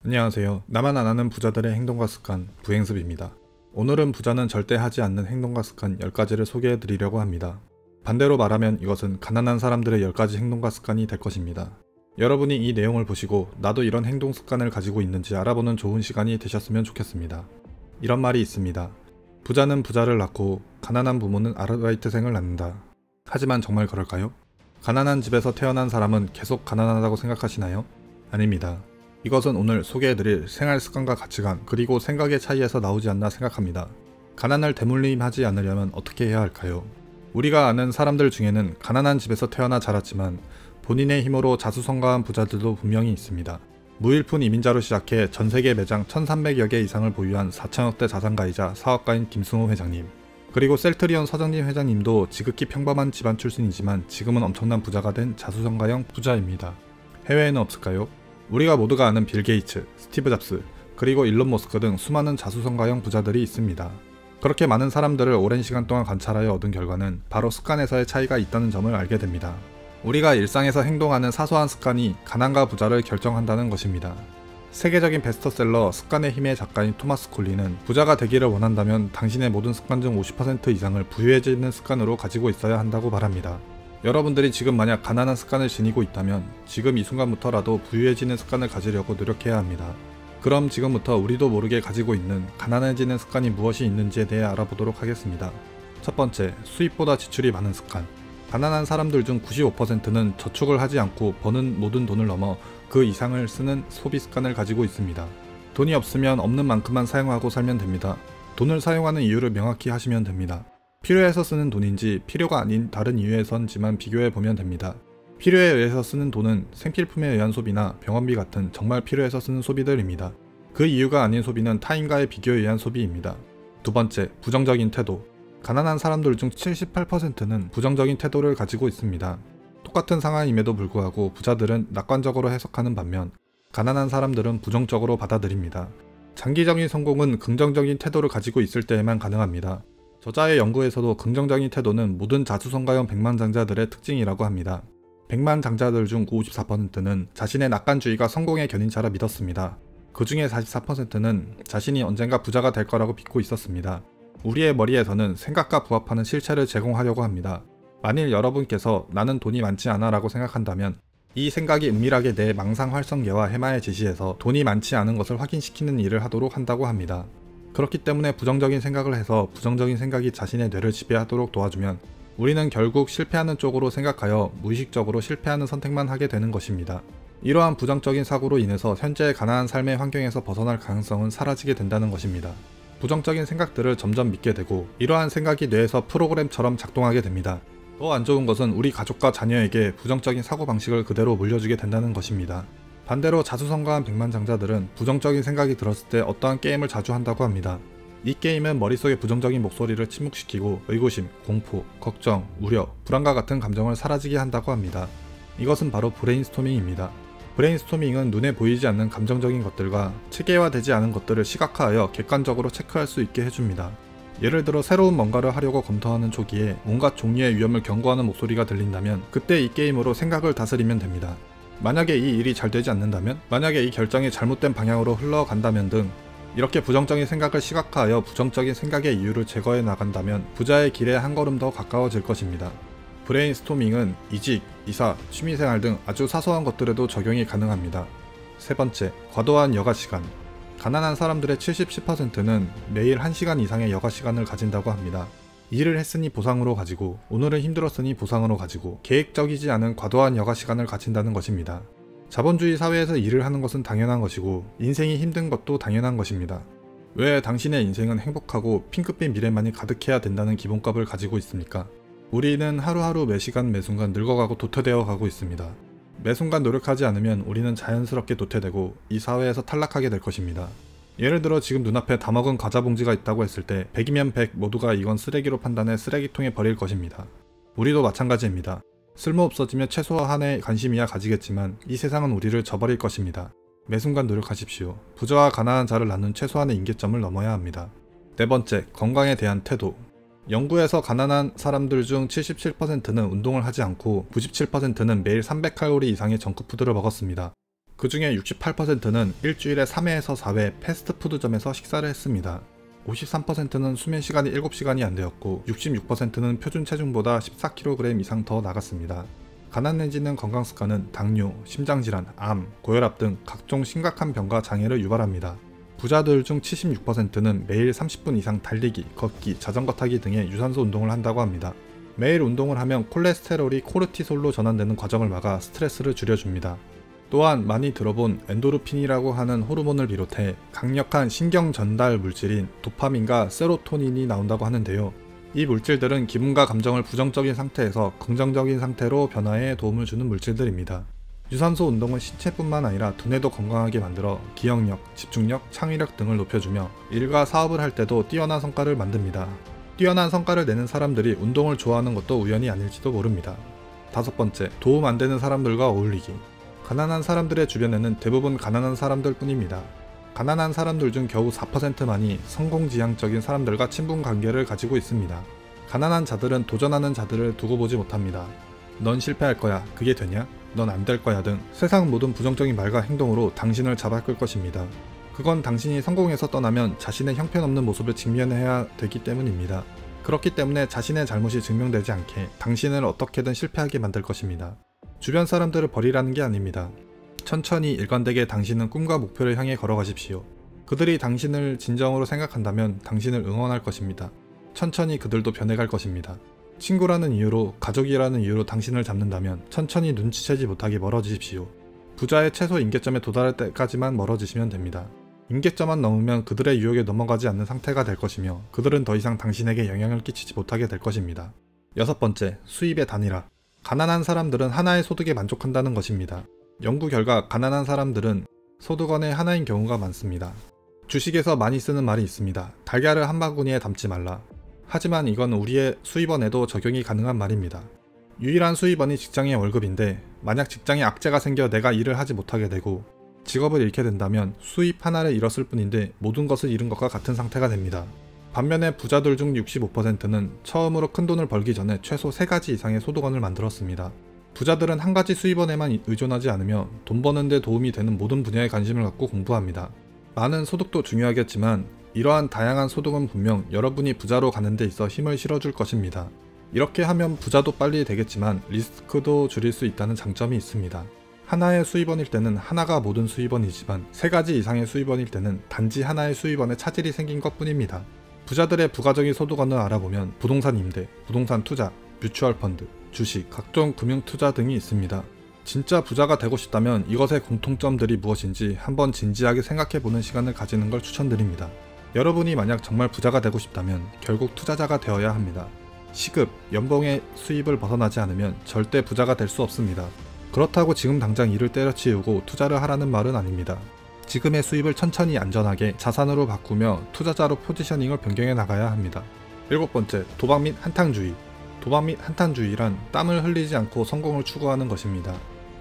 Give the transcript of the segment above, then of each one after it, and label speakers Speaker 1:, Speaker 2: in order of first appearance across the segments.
Speaker 1: 안녕하세요. 나만 안 하는 부자들의 행동과 습관, 부행습입니다. 오늘은 부자는 절대 하지 않는 행동과 습관 10가지를 소개해 드리려고 합니다. 반대로 말하면 이것은 가난한 사람들의 10가지 행동과 습관이 될 것입니다. 여러분이 이 내용을 보시고 나도 이런 행동 습관을 가지고 있는지 알아보는 좋은 시간이 되셨으면 좋겠습니다. 이런 말이 있습니다. 부자는 부자를 낳고 가난한 부모는 아르바이트생을 낳는다. 하지만 정말 그럴까요? 가난한 집에서 태어난 사람은 계속 가난하다고 생각하시나요? 아닙니다. 이것은 오늘 소개해드릴 생활습관과 가치관 그리고 생각의 차이에서 나오지 않나 생각합니다. 가난을 대물림하지 않으려면 어떻게 해야 할까요? 우리가 아는 사람들 중에는 가난한 집에서 태어나 자랐지만 본인의 힘으로 자수성가한 부자들도 분명히 있습니다. 무일푼 이민자로 시작해 전세계 매장 1300여 개 이상을 보유한 4천억대 자산가이자 사업가인 김승호 회장님, 그리고 셀트리온 서정진 회장님도 지극히 평범한 집안 출신이지만 지금은 엄청난 부자가 된 자수성가형 부자입니다. 해외에는 없을까요? 우리가 모두가 아는 빌 게이츠, 스티브 잡스, 그리고 일론 머스크 등 수많은 자수성가형 부자들이 있습니다. 그렇게 많은 사람들을 오랜 시간 동안 관찰하여 얻은 결과는 바로 습관에서의 차이가 있다는 점을 알게 됩니다. 우리가 일상에서 행동하는 사소한 습관이 가난과 부자를 결정한다는 것입니다. 세계적인 베스트셀러 습관의 힘의 작가인 토마스 콜리는 부자가 되기를 원한다면 당신의 모든 습관 중 50% 이상을 부유해지는 습관으로 가지고 있어야 한다고 말합니다. 여러분들이 지금 만약 가난한 습관을 지니고 있다면 지금 이 순간부터라도 부유해지는 습관을 가지려고 노력해야 합니다. 그럼 지금부터 우리도 모르게 가지고 있는 가난해지는 습관이 무엇이 있는지에 대해 알아보도록 하겠습니다. 첫 번째, 수입보다 지출이 많은 습관. 가난한 사람들 중 95%는 저축을 하지 않고 버는 모든 돈을 넘어 그 이상을 쓰는 소비 습관을 가지고 있습니다. 돈이 없으면 없는 만큼만 사용하고 살면 됩니다. 돈을 사용하는 이유를 명확히 하시면 됩니다. 필요해서 쓰는 돈인지 필요가 아닌 다른 이유에선지만 비교해 보면 됩니다. 필요에 의해서 쓰는 돈은 생필품에 의한 소비나 병원비 같은 정말 필요해서 쓰는 소비들입니다. 그 이유가 아닌 소비는 타인과의 비교에 의한 소비입니다. 두 번째, 부정적인 태도. 가난한 사람들 중 78%는 부정적인 태도를 가지고 있습니다. 똑같은 상황임에도 불구하고 부자들은 낙관적으로 해석하는 반면 가난한 사람들은 부정적으로 받아들입니다. 장기적인 성공은 긍정적인 태도를 가지고 있을 때에만 가능합니다. 저자의 연구에서도 긍정적인 태도는 모든 자수성가형 백만장자들의 특징이라고 합니다. 백만장자들 중 54%는 자신의 낙관주의가 성공의 견인차라 믿었습니다. 그 중에 44%는 자신이 언젠가 부자가 될 거라고 믿고 있었습니다. 우리의 머리에서는 생각과 부합하는 실체를 제공하려고 합니다. 만일 여러분께서 나는 돈이 많지 않아 라고 생각한다면 이 생각이 은밀하게 내 망상 활성계와 해마에 지시해서 돈이 많지 않은 것을 확인시키는 일을 하도록 한다고 합니다. 그렇기 때문에 부정적인 생각을 해서 부정적인 생각이 자신의 뇌를 지배하도록 도와주면 우리는 결국 실패하는 쪽으로 생각하여 무의식적으로 실패하는 선택만 하게 되는 것입니다. 이러한 부정적인 사고로 인해서 현재의 가난한 삶의 환경에서 벗어날 가능성은 사라지게 된다는 것입니다. 부정적인 생각들을 점점 믿게 되고 이러한 생각이 뇌에서 프로그램처럼 작동하게 됩니다. 더 안 좋은 것은 우리 가족과 자녀에게 부정적인 사고방식을 그대로 물려주게 된다는 것입니다. 반대로 자수성가한 백만장자들은 부정적인 생각이 들었을 때 어떠한 게임을 자주 한다고 합니다. 이 게임은 머릿속의 부정적인 목소리를 침묵시키고 의구심, 공포, 걱정, 우려, 불안과 같은 감정을 사라지게 한다고 합니다. 이것은 바로 브레인스토밍입니다. 브레인스토밍은 눈에 보이지 않는 감정적인 것들과 체계화되지 않은 것들을 시각화하여 객관적으로 체크할 수 있게 해줍니다. 예를 들어 새로운 뭔가를 하려고 검토하는 초기에 온갖 종류의 위험을 경고하는 목소리가 들린다면 그때 이 게임으로 생각을 다스리면 됩니다. 만약에 이 일이 잘 되지 않는다면, 만약에 이 결정이 잘못된 방향으로 흘러간다면 등 이렇게 부정적인 생각을 시각화하여 부정적인 생각의 이유를 제거해 나간다면 부자의 길에 한 걸음 더 가까워질 것입니다. 브레인스토밍은 이직, 이사, 취미생활 등 아주 사소한 것들에도 적용이 가능합니다. 세 번째, 과도한 여가시간. 가난한 사람들의 70%는 매일 1시간 이상의 여가시간을 가진다고 합니다. 일을 했으니 보상으로 가지고, 오늘은 힘들었으니 보상으로 가지고, 계획적이지 않은 과도한 여가시간을 가진다는 것입니다. 자본주의 사회에서 일을 하는 것은 당연한 것이고 인생이 힘든 것도 당연한 것입니다. 왜 당신의 인생은 행복하고 핑크빛 미래만이 가득해야 된다는 기본값을 가지고 있습니까? 우리는 하루하루 매시간 매순간 늙어가고 도태되어 가고 있습니다. 매순간 노력하지 않으면 우리는 자연스럽게 도태되고 이 사회에서 탈락하게 될 것입니다. 예를 들어 지금 눈앞에 다 먹은 과자 봉지가 있다고 했을 때 100이면 100 모두가 이건 쓰레기로 판단해 쓰레기통에 버릴 것입니다. 우리도 마찬가지입니다. 쓸모없어지며 최소한의 관심이야 가지겠지만 이 세상은 우리를 저버릴 것입니다. 매순간 노력하십시오. 부자와 가난한 자를 나눈 최소한의 임계점을 넘어야 합니다. 네 번째, 건강에 대한 태도. 연구에서 가난한 사람들 중 77%는 운동을 하지 않고 97%는 매일 300칼로리 이상의 정크푸드를 먹었습니다. 그 중에 68%는 일주일에 3회에서 4회 패스트푸드점에서 식사를 했습니다. 53%는 수면 시간이 7시간이 안 되었고 66%는 표준 체중보다 14kg 이상 더 나갔습니다. 가난해지는 건강 습관은 당뇨, 심장질환, 암, 고혈압 등 각종 심각한 병과 장애를 유발합니다. 부자들 중 76%는 매일 30분 이상 달리기, 걷기, 자전거 타기 등의 유산소 운동을 한다고 합니다. 매일 운동을 하면 콜레스테롤이 코르티솔로 전환되는 과정을 막아 스트레스를 줄여줍니다. 또한 많이 들어본 엔도르핀이라고 하는 호르몬을 비롯해 강력한 신경 전달 물질인 도파민과 세로토닌이 나온다고 하는데요. 이 물질들은 기분과 감정을 부정적인 상태에서 긍정적인 상태로 변화에 도움을 주는 물질들입니다. 유산소 운동은 신체뿐만 아니라 두뇌도 건강하게 만들어 기억력, 집중력, 창의력 등을 높여주며 일과 사업을 할 때도 뛰어난 성과를 만듭니다. 뛰어난 성과를 내는 사람들이 운동을 좋아하는 것도 우연이 아닐지도 모릅니다. 5번째, 도움 안 되는 사람들과 어울리기. 가난한 사람들의 주변에는 대부분 가난한 사람들 뿐입니다. 가난한 사람들 중 겨우 4%만이 성공지향적인 사람들과 친분 관계를 가지고 있습니다. 가난한 자들은 도전하는 자들을 두고 보지 못합니다. 넌 실패할 거야. 그게 되냐? 넌 안 될 거야 등 세상 모든 부정적인 말과 행동으로 당신을 잡아끌 것입니다. 그건 당신이 성공해서 떠나면 자신의 형편없는 모습을 직면해야 되기 때문입니다. 그렇기 때문에 자신의 잘못이 증명되지 않게 당신을 어떻게든 실패하게 만들 것입니다. 주변 사람들을 버리라는 게 아닙니다. 천천히 일관되게 당신은 꿈과 목표를 향해 걸어가십시오. 그들이 당신을 진정으로 생각한다면 당신을 응원할 것입니다. 천천히 그들도 변해갈 것입니다. 친구라는 이유로, 가족이라는 이유로 당신을 잡는다면 천천히 눈치채지 못하게 멀어지십시오. 부자의 최소 임계점에 도달할 때까지만 멀어지시면 됩니다. 임계점만 넘으면 그들의 유혹에 넘어가지 않는 상태가 될 것이며 그들은 더 이상 당신에게 영향을 끼치지 못하게 될 것입니다. 6번째, 수입의 단일화. 가난한 사람들은 하나의 소득에 만족한다는 것입니다. 연구 결과 가난한 사람들은 소득원의 하나인 경우가 많습니다. 주식에서 많이 쓰는 말이 있습니다. 달걀을 한 바구니에 담지 말라. 하지만 이건 우리의 수입원에도 적용이 가능한 말입니다. 유일한 수입원이 직장의 월급인데 만약 직장에 악재가 생겨 내가 일을 하지 못하게 되고 직업을 잃게 된다면 수입 하나를 잃었을 뿐인데 모든 것을 잃은 것과 같은 상태가 됩니다. 반면에 부자들 중 65%는 처음으로 큰 돈을 벌기 전에 최소 3가지 이상의 소득원을 만들었습니다. 부자들은 한 가지 수입원에만 의존하지 않으며 돈 버는 데 도움이 되는 모든 분야에 관심을 갖고 공부합니다. 많은 소득도 중요하겠지만 이러한 다양한 소득은 분명 여러분이 부자로 가는 데 있어 힘을 실어줄 것입니다. 이렇게 하면 부자도 빨리 되겠지만 리스크도 줄일 수 있다는 장점이 있습니다. 하나의 수입원일 때는 하나가 모든 수입원이지만 3가지 이상의 수입원일 때는 단지 하나의 수입원에 차질이 생긴 것 뿐입니다. 부자들의 부가적인 소득원을 알아보면 부동산 임대, 부동산 투자, 뮤추얼 펀드, 주식, 각종 금융 투자 등이 있습니다. 진짜 부자가 되고 싶다면 이것의 공통점들이 무엇인지 한번 진지하게 생각해보는 시간을 가지는 걸 추천드립니다. 여러분이 만약 정말 부자가 되고 싶다면 결국 투자자가 되어야 합니다. 시급, 연봉의 수입을 벗어나지 않으면 절대 부자가 될 수 없습니다. 그렇다고 지금 당장 일을 때려치우고 투자를 하라는 말은 아닙니다. 지금의 수입을 천천히 안전하게 자산으로 바꾸며 투자자로 포지셔닝을 변경해 나가야 합니다. 7번째, 도박 및 한탕주의. 도박 및 한탕주의란 땀을 흘리지 않고 성공을 추구하는 것입니다.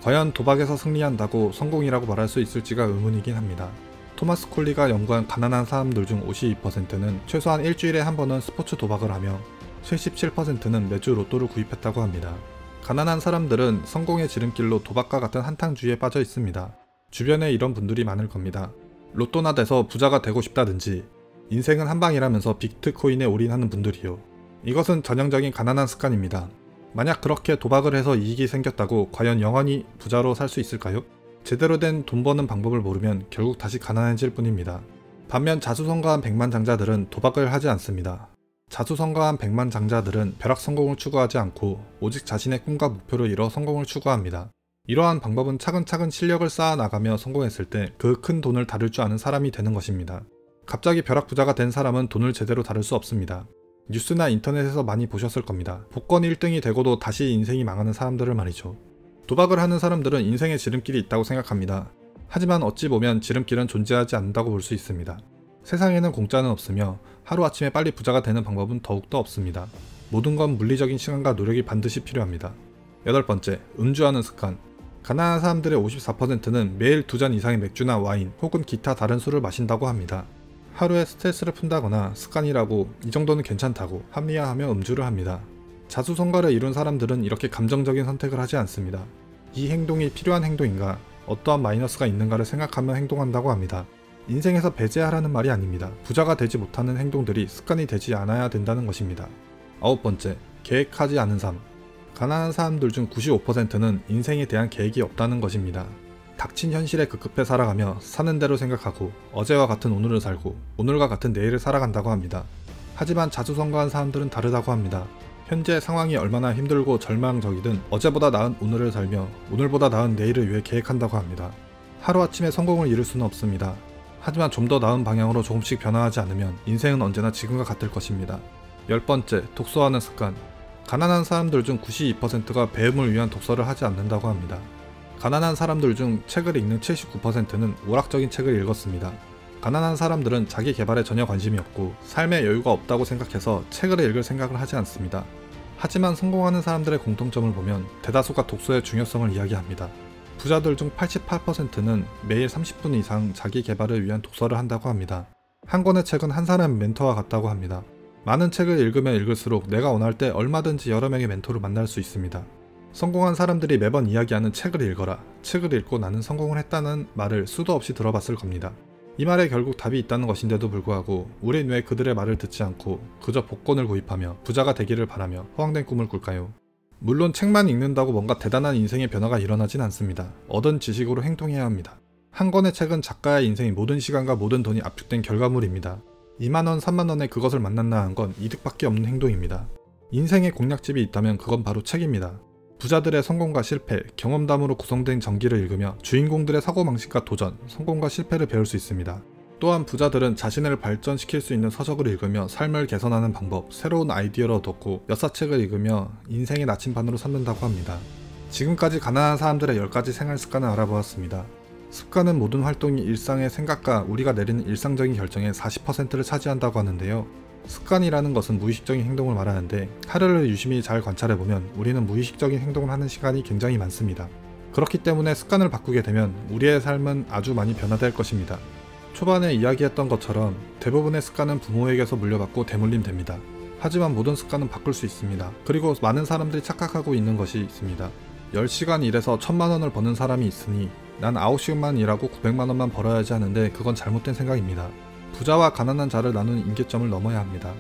Speaker 1: 과연 도박에서 승리한다고 성공이라고 말할 수 있을지가 의문이긴 합니다. 토마스 콜리가 연구한 가난한 사람들 중 52%는 최소한 일주일에 한 번은 스포츠 도박을 하며 77%는 매주 로또를 구입했다고 합니다. 가난한 사람들은 성공의 지름길로 도박과 같은 한탕주의에 빠져 있습니다. 주변에 이런 분들이 많을 겁니다. 로또나 돼서 부자가 되고 싶다든지 인생은 한방이라면서 비트코인에 올인하는 분들이요. 이것은 전형적인 가난한 습관입니다. 만약 그렇게 도박을 해서 이익이 생겼다고 과연 영원히 부자로 살 수 있을까요? 제대로 된 돈 버는 방법을 모르면 결국 다시 가난해질 뿐입니다. 반면 자수성가한 백만장자들은 도박을 하지 않습니다. 자수성가한 백만장자들은 벼락 성공을 추구하지 않고 오직 자신의 꿈과 목표를 이뤄 성공을 추구합니다. 이러한 방법은 차근차근 실력을 쌓아 나가며 성공했을 때 그 큰 돈을 다룰 줄 아는 사람이 되는 것입니다. 갑자기 벼락부자가 된 사람은 돈을 제대로 다룰 수 없습니다. 뉴스나 인터넷에서 많이 보셨을 겁니다. 복권 1등이 되고도 다시 인생이 망하는 사람들을 말이죠. 도박을 하는 사람들은 인생의 지름길이 있다고 생각합니다. 하지만 어찌 보면 지름길은 존재하지 않는다고 볼 수 있습니다. 세상에는 공짜는 없으며 하루아침에 빨리 부자가 되는 방법은 더욱더 없습니다. 모든 건 물리적인 시간과 노력이 반드시 필요합니다. 8번째, 음주하는 습관. 가난한 사람들의 54%는 매일 2잔 이상의 맥주나 와인 혹은 기타 다른 술을 마신다고 합니다. 하루에 스트레스를 푼다거나 습관이라고 이 정도는 괜찮다고 합리화하며 음주를 합니다. 자수성가를 이룬 사람들은 이렇게 감정적인 선택을 하지 않습니다. 이 행동이 필요한 행동인가? 어떠한 마이너스가 있는가를 생각하며 행동한다고 합니다. 인생에서 배제하라는 말이 아닙니다. 부자가 되지 못하는 행동들이 습관이 되지 않아야 된다는 것입니다. 9번째, 계획하지 않은 삶. 가난한 사람들 중 95%는 인생에 대한 계획이 없다는 것입니다. 닥친 현실에 급급해 살아가며 사는 대로 생각하고 어제와 같은 오늘을 살고 오늘과 같은 내일을 살아간다고 합니다. 하지만 자수성가한 사람들은 다르다고 합니다. 현재 상황이 얼마나 힘들고 절망적이든 어제보다 나은 오늘을 살며 오늘보다 나은 내일을 위해 계획한다고 합니다. 하루아침에 성공을 이룰 수는 없습니다. 하지만 좀 더 나은 방향으로 조금씩 변화하지 않으면 인생은 언제나 지금과 같을 것입니다. 10번째, 독서하는 습관. 가난한 사람들 중 92%가 배움을 위한 독서를 하지 않는다고 합니다. 가난한 사람들 중 책을 읽는 79%는 오락적인 책을 읽었습니다. 가난한 사람들은 자기 개발에 전혀 관심이 없고 삶에 여유가 없다고 생각해서 책을 읽을 생각을 하지 않습니다. 하지만 성공하는 사람들의 공통점을 보면 대다수가 독서의 중요성을 이야기합니다. 부자들 중 88%는 매일 30분 이상 자기 개발을 위한 독서를 한다고 합니다. 한 권의 책은 한 사람의 멘토와 같다고 합니다. 많은 책을 읽으면 읽을수록 내가 원할 때 얼마든지 여러 명의 멘토를 만날 수 있습니다. 성공한 사람들이 매번 이야기하는 책을 읽어라, 책을 읽고 나는 성공을 했다는 말을 수도 없이 들어봤을 겁니다. 이 말에 결국 답이 있다는 것인데도 불구하고 우린 왜 그들의 말을 듣지 않고 그저 복권을 구입하며 부자가 되기를 바라며 허황된 꿈을 꿀까요? 물론 책만 읽는다고 뭔가 대단한 인생의 변화가 일어나진 않습니다. 얻은 지식으로 행동해야 합니다. 한 권의 책은 작가의 인생의 모든 시간과 모든 돈이 압축된 결과물입니다. 2만원, 3만원에 그것을 만났나 한 건 이득밖에 없는 행동입니다. 인생의 공략집이 있다면 그건 바로 책입니다. 부자들의 성공과 실패, 경험담으로 구성된 전기를 읽으며 주인공들의 사고방식과 도전, 성공과 실패를 배울 수 있습니다. 또한 부자들은 자신을 발전시킬 수 있는 서적을 읽으며 삶을 개선하는 방법, 새로운 아이디어를 얻었고 역사책을 읽으며 인생의 나침반으로 삼는다고 합니다. 지금까지 가난한 사람들의 10가지 생활 습관을 알아보았습니다. 습관은 모든 활동이 일상의 생각과 우리가 내리는 일상적인 결정의 40%를 차지한다고 하는데요. 습관이라는 것은 무의식적인 행동을 말하는데 하루를 유심히 잘 관찰해보면 우리는 무의식적인 행동을 하는 시간이 굉장히 많습니다. 그렇기 때문에 습관을 바꾸게 되면 우리의 삶은 아주 많이 변화될 것입니다. 초반에 이야기했던 것처럼 대부분의 습관은 부모에게서 물려받고 대물림됩니다. 하지만 모든 습관은 바꿀 수 있습니다. 그리고 많은 사람들이 착각하고 있는 것이 있습니다. 10시간 일해서 1000만원을 버는 사람이 있으니 난 9시간만 일하고 900만원만 벌어야지 하는데 그건 잘못된 생각입니다. 부자와 가난한 자를 나누는 임계점을 넘어야 합니다.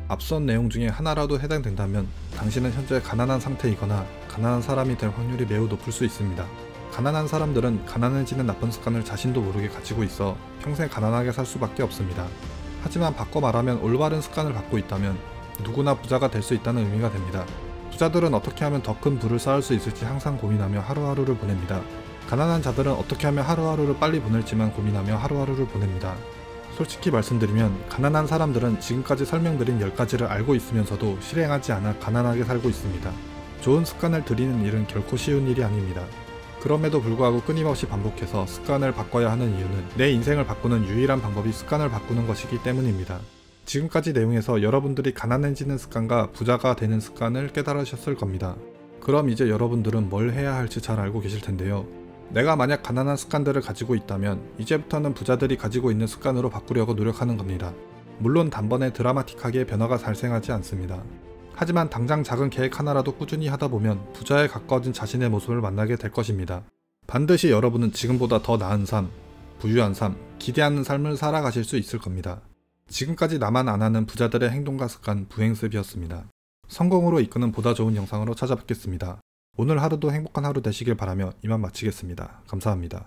Speaker 1: 앞선 내용 중에 하나라도 해당된다면 당신은 현재 가난한 상태이거나 가난한 사람이 될 확률이 매우 높을 수 있습니다. 가난한 사람들은 가난해지는 나쁜 습관을 자신도 모르게 가지고 있어 평생 가난하게 살 수밖에 없습니다. 하지만 바꿔 말하면 올바른 습관을 갖고 있다면 누구나 부자가 될 수 있다는 의미가 됩니다. 부자들은 어떻게 하면 더 큰 부를 쌓을 수 있을지 항상 고민하며 하루하루를 보냅니다. 가난한 자들은 어떻게 하면 하루하루를 빨리 보낼지만 고민하며 하루하루를 보냅니다. 솔직히 말씀드리면 가난한 사람들은 지금까지 설명드린 10가지를 알고 있으면서도 실행하지 않아 가난하게 살고 있습니다. 좋은 습관을 들이는 일은 결코 쉬운 일이 아닙니다. 그럼에도 불구하고 끊임없이 반복해서 습관을 바꿔야 하는 이유는 내 인생을 바꾸는 유일한 방법이 습관을 바꾸는 것이기 때문입니다. 지금까지 내용에서 여러분들이 가난해지는 습관과 부자가 되는 습관을 깨달으셨을 겁니다. 그럼 이제 여러분들은 뭘 해야 할지 잘 알고 계실 텐데요. 내가 만약 가난한 습관들을 가지고 있다면 이제부터는 부자들이 가지고 있는 습관으로 바꾸려고 노력하는 겁니다. 물론 단번에 드라마틱하게 변화가 발생하지 않습니다. 하지만 당장 작은 계획 하나라도 꾸준히 하다 보면 부자에 가까워진 자신의 모습을 만나게 될 것입니다. 반드시 여러분은 지금보다 더 나은 삶, 부유한 삶, 기대하는 삶을 살아가실 수 있을 겁니다. 지금까지 나만 안 하는 부자들의 행동과 습관 부행습이었습니다. 성공으로 이끄는 보다 좋은 영상으로 찾아뵙겠습니다. 오늘 하루도 행복한 하루 되시길 바라며 이만 마치겠습니다. 감사합니다.